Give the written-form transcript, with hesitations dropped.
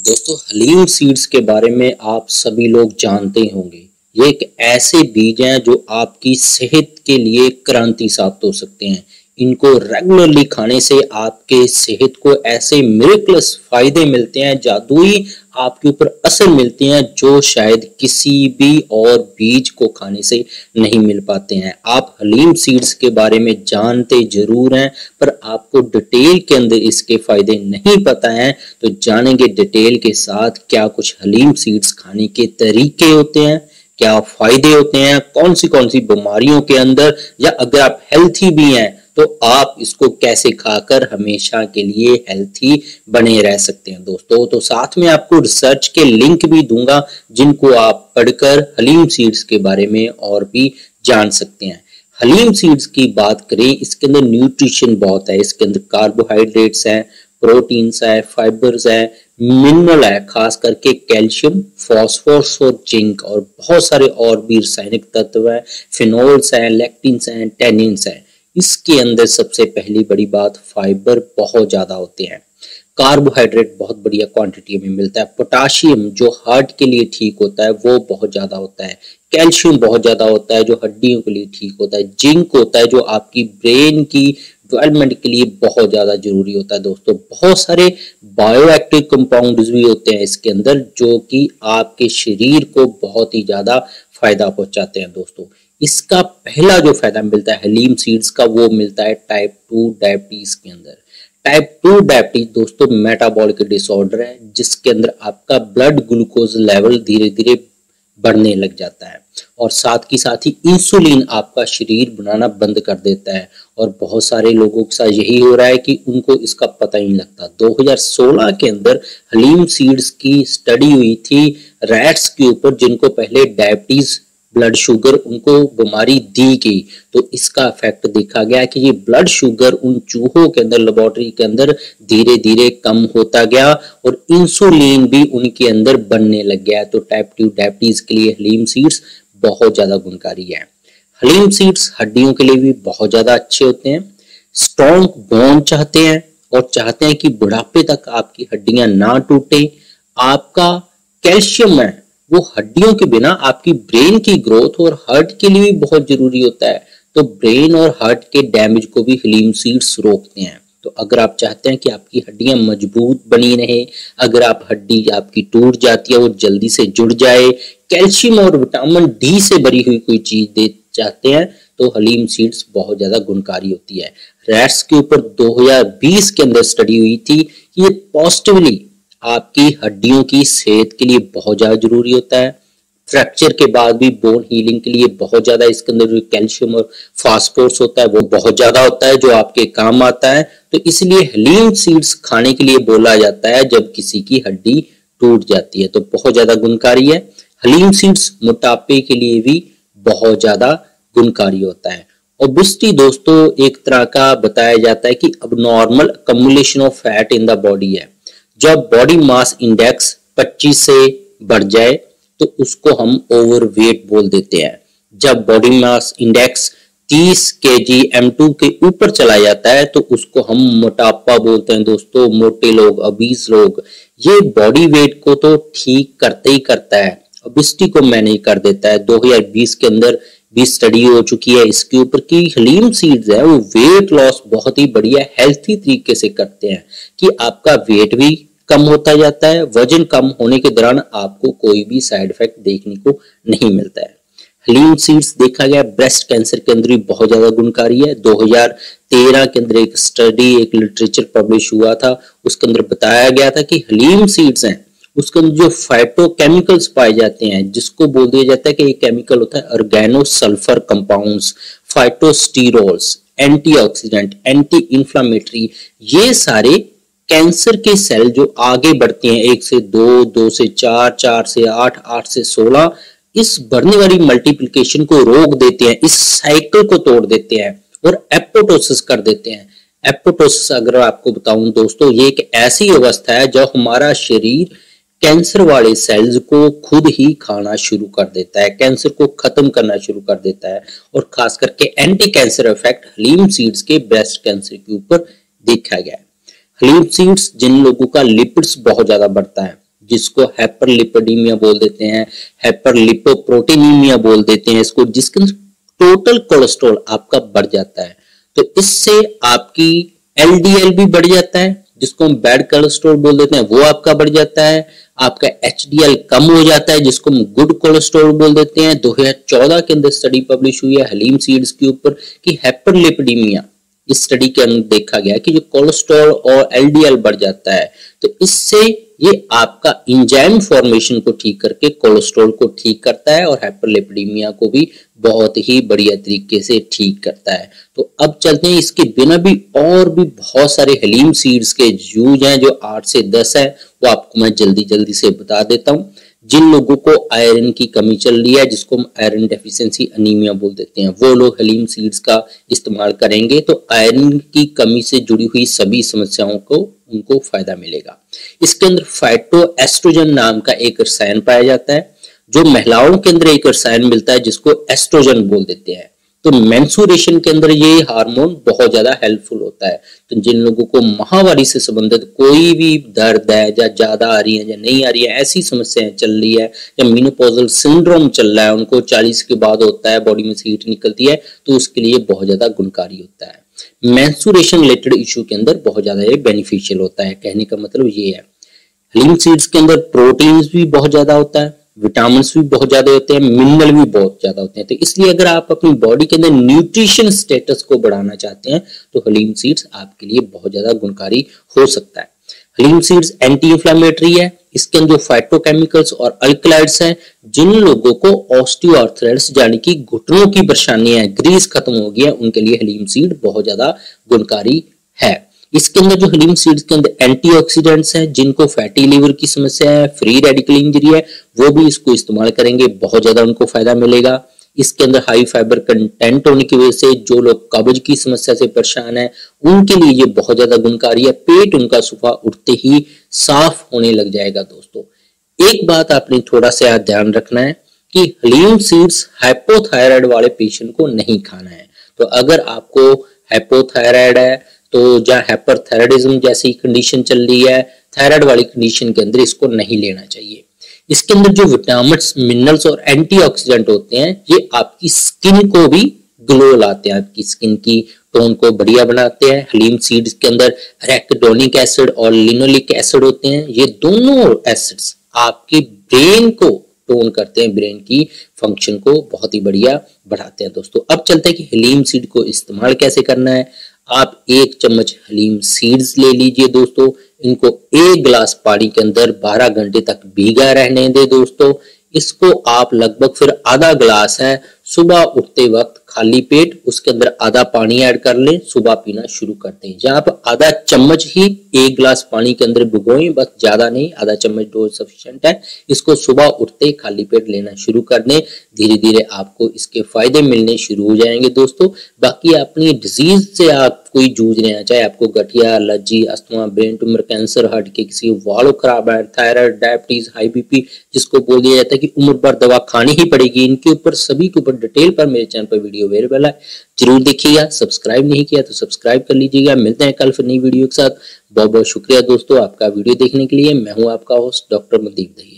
दोस्तों हलीम सीड्स के बारे में आप सभी लोग जानते होंगे। ये एक ऐसे बीज हैं जो आपकी सेहत के लिए क्रांति साबित हो सकते हैं। इनको रेगुलरली खाने से आपके सेहत को ऐसे मिरेकलस फायदे मिलते हैं, जादुई आपके ऊपर असर मिलते हैं जो शायद किसी भी और बीज को खाने से नहीं मिल पाते हैं। आप हलीम सीड्स के बारे में जानते जरूर हैं, पर आपको डिटेल के अंदर इसके फायदे नहीं पता हैं। तो जानेंगे डिटेल के साथ क्या कुछ हलीम सीड्स खाने के तरीके होते हैं, क्या फायदे होते हैं, कौन सी बीमारियों के अंदर, या अगर आप हेल्थी भी हैं तो आप इसको कैसे खाकर हमेशा के लिए हेल्थी बने रह सकते हैं। दोस्तों तो साथ में आपको रिसर्च के लिंक भी दूंगा जिनको आप पढ़कर हलीम सीड्स के बारे में और भी जान सकते हैं। हलीम सीड्स की बात करें, इसके अंदर न्यूट्रिशन बहुत है। इसके अंदर कार्बोहाइड्रेट्स है, प्रोटीन्स है, फाइबर्स है, मिनरल है, खास करके कैल्शियम, फास्फोरस और जिंक, और बहुत सारे और भी रासायनिक तत्व है, फिनोल्स है, लेक्टिन्स है, टेनिन्स है। इसके अंदर सबसे पहली बड़ी बात, फाइबर बहुत ज्यादा होते हैं, कार्बोहाइड्रेट बहुत बढ़िया क्वांटिटी में मिलता है, पोटाशियम जो हार्ट के लिए ठीक होता है वो बहुत ज्यादा होता है, कैल्शियम बहुत ज्यादा होता है जो हड्डियों के लिए ठीक होता है, जिंक होता है जो आपकी ब्रेन की डेवलपमेंट के लिए बहुत ज्यादा जरूरी होता है। दोस्तों बहुत सारे बायोएक्टिव कंपाउंड्स भी होते हैं इसके अंदर जो कि आपके शरीर को बहुत ही ज्यादा फायदा पहुंचाते हैं। दोस्तों इसका पहला जो फायदा मिलता है हलीम सीड्स का, वो मिलता है टाइप 2 डायबिटीज के अंदर। टाइप 2 डायबिटीज दोस्तों मेटाबॉलिक डिसऑर्डर है जिसके अंदर आपका ब्लड ग्लूकोज लेवल धीरे धीरे बढ़ने लग जाता है, और साथ ही इंसुलिन आपका शरीर बनाना बंद कर देता है। और बहुत सारे लोगों के साथ यही हो रहा है कि उनको इसका पता ही नहीं लगता। 2016 के अंदर हलीम सीड्स की स्टडी हुई थी रैट्स के ऊपर जिनको पहले डायबिटीज ब्लड शुगर उनको बीमारी दी गई, तो इसका इफेक्ट देखा गया कि ये ब्लड शुगर उन चूहों के अंदर लेबोरेटरी के अंदर धीरे धीरे कम होता गया और इंसुलिन भी उनके अंदर बनने लग गया। तो टाइप 2 डायबिटीज के लिए हलीम सीड्स बहुत ज्यादा गुणकारी है। हलीम सीड्स हड्डियों के लिए भी बहुत ज्यादा अच्छे होते हैं। स्ट्रॉन्ग बोन चाहते हैं और चाहते हैं कि बुढ़ापे तक आपकी हड्डियां ना टूटे। आपका कैल्शियम है वो हड्डियों के बिना आपकी ब्रेन की ग्रोथ और हार्ट के लिए भी बहुत जरूरी होता है, तो ब्रेन और हार्ट के डैमेज को भी हलीम सीड्स रोकते हैं। तो अगर आप चाहते हैं कि आपकी हड्डियां मजबूत बनी रहे, अगर आप हड्डी आपकी टूट जाती है वो जल्दी से जुड़ जाए, कैल्शियम और विटामिन डी से भरी हुई कोई चीज दे चाहते हैं, तो हलीम सीड्स बहुत ज्यादा गुणकारी होती है। रैट्स के ऊपर 2020 के अंदर स्टडी हुई थी कि ये पॉजिटिवली आपकी हड्डियों की सेहत के लिए बहुत ज्यादा जरूरी होता है। फ्रैक्चर के बाद भी बोन हीलिंग के लिए बहुत ज्यादा इसके अंदर जो कैल्शियम और फास्फोरस होता है वो बहुत ज्यादा होता है जो आपके काम आता है। तो इसलिए हलीम सीड्स खाने के लिए बोला जाता है जब किसी की हड्डी टूट जाती है, तो बहुत ज्यादा गुणकारी है। हलीम सीड्स मोटापे के लिए भी बहुत ज्यादा गुणकारी होता है। ओबेसिटी दोस्तों एक तरह का बताया जाता है कि अब normal accumulation of fat in the body है। जब बॉडी मास इंडेक्स 25 से बढ़ जाए तो उसको हम ओवरवेट बोल देते हैं। जब body mass index 30 kg M2 के ऊपर चला जाता है तो उसको हम मोटापा बोलते हैं। दोस्तों मोटे लोग, ओबीस लोग, ये बॉडी वेट को तो ठीक करते ही करता है, ओबेसिटी को मैनेज कर देता है। 2020 के अंदर भी स्टडी हो चुकी है इसके ऊपर कि हलीम सीड्स है वो वेट लॉस बहुत ही बढ़िया हेल्थी तरीके से करते हैं कि आपका वेट भी कम होता जाता है। वजन कम होने के दौरान आपको कोई भी साइड इफेक्ट देखने को नहीं मिलता है। हलीम सीड्स देखा गया ब्रेस्ट कैंसर के अंदर भी बहुत ज्यादा गुणकारी है। 2013 के अंदर एक स्टडी, एक लिटरेचर पब्लिश हुआ था, उसके अंदर बताया गया था कि हलीम सीड्स हैं उसके अंदर जो फाइटोकेमिकल्स पाए जाते हैं जिसको बोल दिया जाता है कि एक केमिकल होता है organo sulphur compounds, phytosterols, antioxidant, anti inflammatory, ये सारे कैंसर के सेल जो आगे बढ़ते हैं 1 से 2, 2 से 4, 4 से 8, 8 से 16, इस बढ़ने वाली मल्टीप्लिकेशन को रोक देते हैं, इस साइकिल को तोड़ देते हैं और एपोप्टोसिस कर देते हैं। एपोप्टोसिस अगर आपको बताऊं दोस्तों, ये एक ऐसी अवस्था है जब हमारा शरीर कैंसर वाले सेल्स को खुद ही खाना शुरू कर देता है, कैंसर को खत्म करना शुरू कर देता है। और खास करके एंटी कैंसर इफेक्ट हलीम सीड्स के ब्रेस्ट कैंसर के ऊपर देखा गया है। हलीम सीड्स जिन लोगों का लिपिड्स बहुत ज्यादा बढ़ता है, जिसको हाइपरलिपिडीमिया बोल देते हैं, हाइपरलिपोप्रोटीनीमिया बोल देते हैं इसको, जिसके अंदर टोटल कोलेस्ट्रॉल आपका बढ़ जाता है। तो इससे आपकी एलडीएल भी बढ़ जाता है, जिसको हम बैड कोलेस्ट्रॉल बोल देते हैं, वो आपका बढ़ जाता है। आपका एचडीएल कम हो जाता है, जिसको हम गुड कोलेस्ट्रॉल बोल देते हैं। 2014 के अंदर स्टडी पब्लिश हुई है हलीम सीड्स के ऊपर कि हाइपरलिपिडीमिया, इस स्टडी के अंदर देखा गया कि जो कोलेस्ट्रॉल और एलडीएल बढ़ जाता है, तो इससे ये आपका एंजाइम फॉर्मेशन को ठीक करके कोलेस्ट्रॉल को ठीक करता है और हाइपरलिपिडीमिया को भी बहुत ही बढ़िया तरीके से ठीक करता है। तो अब चलते हैं, इसके बिना भी और भी बहुत सारे हलीम सीड्स के यूज हैं जो 8 से 10 है, वो आपको मैं जल्दी से बता देता हूँ। जिन लोगों को आयरन की कमी चल रही है, जिसको हम आयरन डेफिशिएंसी अनीमिया बोल देते हैं, वो लोग हलीम सीड्स का इस्तेमाल करेंगे तो आयरन की कमी से जुड़ी हुई सभी समस्याओं को उनको फायदा मिलेगा। इसके अंदर फाइटोएस्ट्रोजन नाम का एक रसायन पाया जाता है, जो महिलाओं के अंदर एक रसायन मिलता है जिसको एस्ट्रोजन बोल देते हैं। तो मेंस्ट्रुएशन के अंदर ये हार्मोन बहुत ज्यादा हेल्पफुल होता है। तो जिन लोगों को माहवारी से संबंधित कोई भी दर्द है, या ज्यादा आ रही है या नहीं आ रही है, ऐसी समस्याएं चल रही है, या मेनोपॉजल सिंड्रोम चल रहा है, उनको 40 के बाद होता है, बॉडी में से हीट निकलती है, तो उसके लिए बहुत ज्यादा गुणकारी होता है। मेंस्ट्रुएशन रिलेटेड इशू के अंदर बहुत ज्यादा ये बेनिफिशियल होता है। कहने का मतलब ये है, हलीम सीड्स के अंदर प्रोटीन भी बहुत ज्यादा होता है, विटामिन भी बहुत ज्यादा होते हैं, मिनरल भी बहुत ज्यादा होते हैं। तो इसलिए अगर आप अपनी बॉडी के अंदर न्यूट्रिशन स्टेटस को बढ़ाना चाहते हैं तो हलीम सीड्स आपके लिए बहुत ज्यादा गुणकारी हो सकता है। हलीम सीड्स एंटी इंफ्लेमेटरी है। इसके अंदर जो फाइटोकेमिकल्स और अल्कलॉइड्स हैं, जिन लोगों को ऑस्टियोआर्थराइटिस यानी कि घुटनों की परेशानियां है, ग्रीस खत्म हो गया, उनके लिए हलीम सीड बहुत ज्यादा गुणकारी है। इसके अंदर जो हलीम सीड्स के अंदर एंटीऑक्सीडेंट्स हैं, जिनको फैटी लिवर की समस्या है, फ्री रेडिकल इंजरी है, वो भी इसको इस्तेमाल करेंगे, बहुत ज्यादा उनको फायदा मिलेगा। इसके अंदर हाई फाइबर कंटेंट होने की वजह से जो लोग कब्ज की समस्या से परेशान है, उनके लिए ये बहुत ज्यादा गुणकारी है। पेट उनका सुबह उठते ही साफ होने लग जाएगा। दोस्तों, एक बात आपने थोड़ा सा ध्यान रखना है कि हलीम सीड्स हाइपोथायराइड वाले पेशेंट को नहीं खाना है। तो अगर आपको हाइपोथायराइड है, तो जहाँ हाइपरथायराइडिज्म जैसी कंडीशन चल रही है, थायराइड वाली कंडीशन के अंदर इसको नहीं लेना चाहिए। इसके अंदर जो विटामिन्स, मिनरल्स और एंटीऑक्सीडेंट होते हैं, ये आपकी स्किन को भी ग्लो लाते हैं, आपकी स्किन की टोन को बढ़िया बनाते हैं। हलीम सीड्स के अंदर एराकिडोनिक एसिड और लिनोलिक एसिड होते हैं। ये दोनों एसिड्स आपके ब्रेन को टोन करते हैं, ब्रेन की फंक्शन को बहुत ही बढ़िया बढ़ाते हैं। दोस्तों, अब चलते हैं कि हलीम सीड को इस्तेमाल कैसे करना है। आप 1 चम्मच हलीम सीड्स ले लीजिए दोस्तों, इनको 1 गिलास पानी के अंदर 12 घंटे तक भीगा रहने दे दोस्तों। इसको आप लगभग फिर आधा गिलास है, सुबह उठते वक्त खाली पेट उसके अंदर आधा पानी ऐड कर लें, सुबह पीना शुरू करते हैं। जहां आप आधा चम्मच ही 1 गिलास पानी के अंदर भिगोएं, बस ज्यादा नहीं, आधा चम्मच डोज सफिशिएंट है। इसको सुबह उठते खाली पेट लेना शुरू कर दें, धीरे धीरे आपको इसके फायदे मिलने शुरू हो जाएंगे। दोस्तों, बाकी अपनी डिजीज से आप कोई जूझ रहे हैं, चाहे आपको गठिया, allergy, asthma, brain tumour, cancer, heart के किसी वालों खराब है, थायराइड, डायबिटीज, हाई बीपी, जिसको बोल दिया जाता है कि उम्र भर दवा खानी ही पड़ेगी, इनके ऊपर सभी के ऊपर डिटेल पर मेरे चैनल पर वीडियो अवेलेबल है, जरूर देखिएगा। सब्सक्राइब नहीं किया तो सब्सक्राइब कर लीजिएगा। मिलते हैं कल फिर नई वीडियो के साथ। बहुत बहुत शुक्रिया दोस्तों आपका वीडियो देखने के लिए। मैं हूं आपका होस्ट डॉक्टर मनदीप दहिया।